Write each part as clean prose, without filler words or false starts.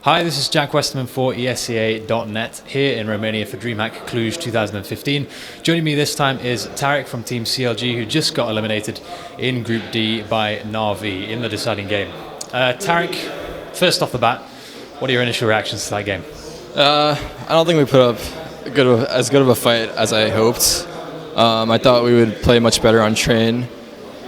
Hi, this is Jack Westerman for ESCA.net here in Romania for DreamHack Cluj 2015. Joining me this time is Tarik from Team CLG, who just got eliminated in Group D by Na'Vi in the deciding game. Tarik, first off the bat, what are your initial reactions to that game? I don't think we put up as good of a fight as I hoped. I thought we would play much better on train.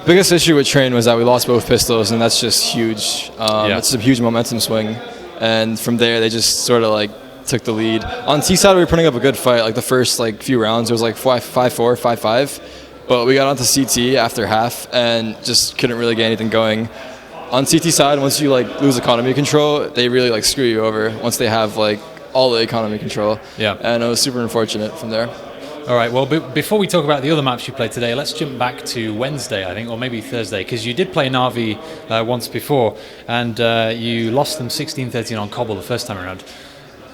Biggest issue with train was that we lost both pistols, and that's just huge. It's a huge momentum swing. And from there, they just sort of like took the lead. On T side, we were putting up a good fight. Like the first few rounds, it was like 5-4, 5-5. But we got onto CT after half and just couldn't really get anything going. On CT side, once you lose economy control, they really screw you over once they have all the economy control. Yeah. And it was super unfortunate from there. All right, well, before we talk about the other maps you played today, let's jump back to Wednesday, I think, or maybe Thursday, because you did play Na'Vi once before, and you lost them 16-13 on Cobble the first time around.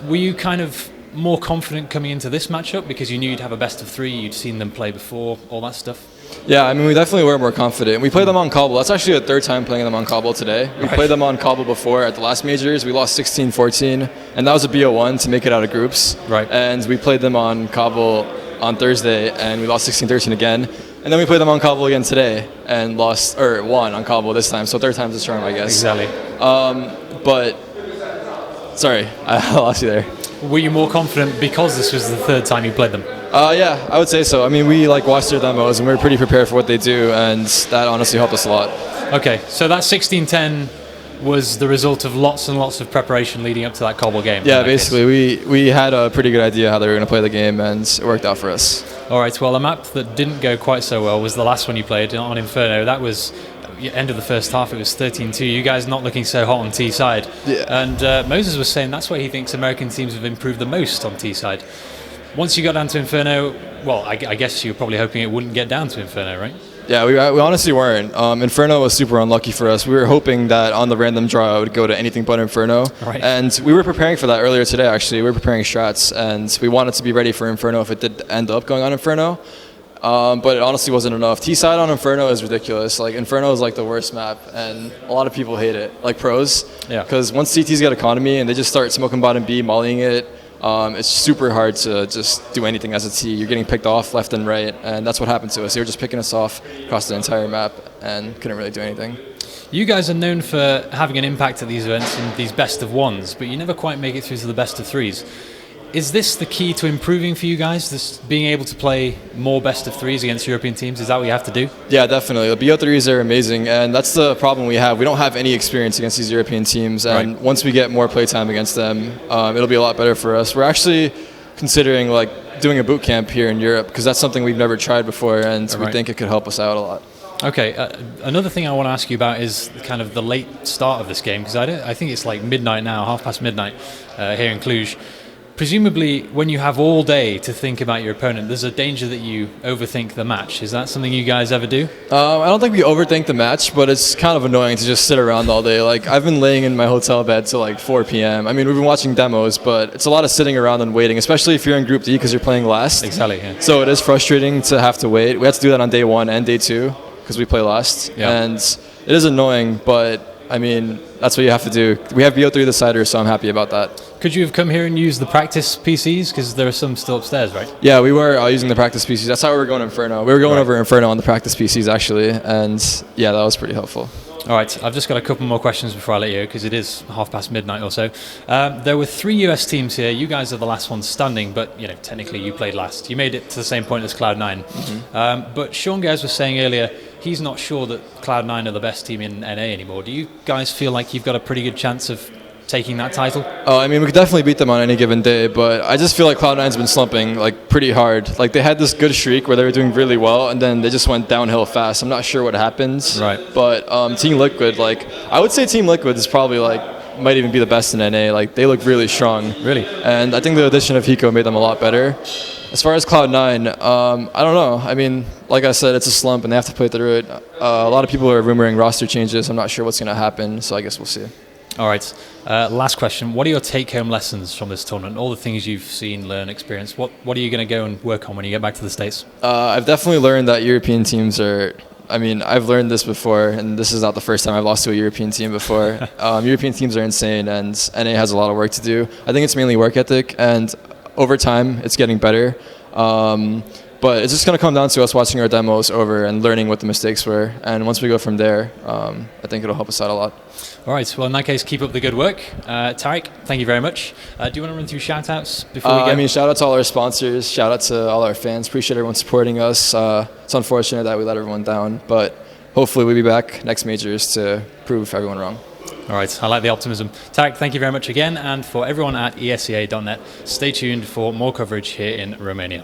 Were you kind of more confident coming into this matchup because you knew you'd have a best of three, you'd seen them play before, all that stuff? Yeah, I mean, we definitely were more confident. We played them on Cobble. That's actually the third time playing them on Cobble today. We played them on Cobble before at the last majors. We lost 16-14, and that was a BO1 to make it out of groups. Right. And we played them on Cobble on Thursday, and we lost 16-13 again. And then we played them on Cobble again today and won on Cobble this time. So third time's the charm, I guess. Exactly. But sorry, I lost you there. Were you more confident because this was the third time you played them? Yeah, I would say so. I mean, we watched their demos, and we were pretty prepared for what they do, and that honestly helped us a lot. Okay, so that 16-10 was the result of lots and lots of preparation leading up to that Cobble game. Yeah, basically, we had a pretty good idea how they were going to play the game, and it worked out for us. All right, well, a map that didn't go quite so well was the last one you played on Inferno. That was end of the first half. It was 13-2. You guys not looking so hot on T side. Yeah. And Moses was saying that's where he thinks American teams have improved the most on T side. Once you got down to Inferno, well, I guess you were probably hoping it wouldn't get down to Inferno, right? Yeah, we honestly weren't. Inferno was super unlucky for us. We were hoping that on the random draw it would go to anything but Inferno. Right. And we were preparing for that earlier today, actually. We were preparing strats, and we wanted to be ready for Inferno if it did end up going on Inferno. But it honestly wasn't enough. T-side on Inferno is ridiculous. Inferno is the worst map, and a lot of people hate it, pros. Yeah. Because once CTs get economy and they just start smoking bottom B, mollying it, it's super hard to just do anything as a T. You're getting picked off left and right, and that's what happened to us. They were just picking us off across the entire map and couldn't really do anything. You guys are known for having an impact at these events in these best of ones, but you never quite make it through to the best of threes. Is this the key to improving for you guys, this being able to play more best of threes against European teams? Is that what you have to do? Yeah, definitely. The BO3s are amazing, and that's the problem we have. We don't have any experience against these European teams, and once we get more playtime against them, it'll be a lot better for us. We're actually considering doing a boot camp here in Europe, because that's something we've never tried before, and we think it could help us out a lot. Okay, another thing I want to ask you about is kind of the late start of this game, because I think it's midnight now, midnight here in Cluj. Presumably, when you have all day to think about your opponent, there's a danger that you overthink the match. Is that something you guys ever do? I don't think we overthink the match, but it's kind of annoying to just sit around all day. I've been laying in my hotel bed till 4 p.m. I mean, we've been watching demos, but it's a lot of sitting around and waiting, especially if you're in Group D because you're playing last. Exactly, yeah. So it is frustrating to have to wait. We had to do that on day 1 and day 2 because we play last. Yeah. And it is annoying, but I mean, that's what you have to do. We have BO3 deciders, so I'm happy about that. Could you have come here and used the practice PCs? Because there are some still upstairs, right? Yeah, we were using the practice PCs. That's how we were going Inferno. We were going over Inferno on the practice PCs, actually. And yeah, that was pretty helpful. All right, I've just got a couple more questions before I let you go, because it is midnight or so. There were 3 US teams here. You guys are the last ones standing, but technically you played last. You made it to the same point as Cloud9. Mm-hmm. But Sean Gers was saying earlier he's not sure that Cloud9 are the best team in NA anymore. Do you guys feel like you've got a pretty good chance of taking that title? Oh, I mean, we could definitely beat them on any given day, but I just feel like Cloud9's been slumping pretty hard. They had this good streak where they were doing really well, and then they just went downhill fast. I'm not sure what happened. Right. But Team Liquid, I would say Team Liquid is probably might even be the best in NA. They look really strong. Really? And I think the addition of Hiko made them a lot better. As far as Cloud9, I don't know. I mean, like I said, it's a slump, and they have to play through it. A lot of people are rumoring roster changes. I'm not sure what's going to happen, so I guess we'll see. All right. Last question. What are your take-home lessons from this tournament? All the things you've seen, learned, experienced. What are you going to go and work on when you get back to the States? I've definitely learned that European teams are I mean, I've learned this before, and this is not the first time I've lost to a European team before. European teams are insane, and NA has a lot of work to do. I think it's mainly work ethic, and over time, it's getting better. But it's just going to come down to us watching our demos over and learning what the mistakes were. And once we go from there, I think it'll help us out a lot. All right. Well, in that case, keep up the good work. Tarik, thank you very much. Do you want to run through shout-outs before we go? I mean, shout out to all our sponsors. Shout out to all our fans. Appreciate everyone supporting us. It's unfortunate that we let everyone down, but hopefully we'll be back next majors to prove everyone wrong. All right, I like the optimism. Tarik, thank you very much again. And for everyone at esea.net, stay tuned for more coverage here in Romania.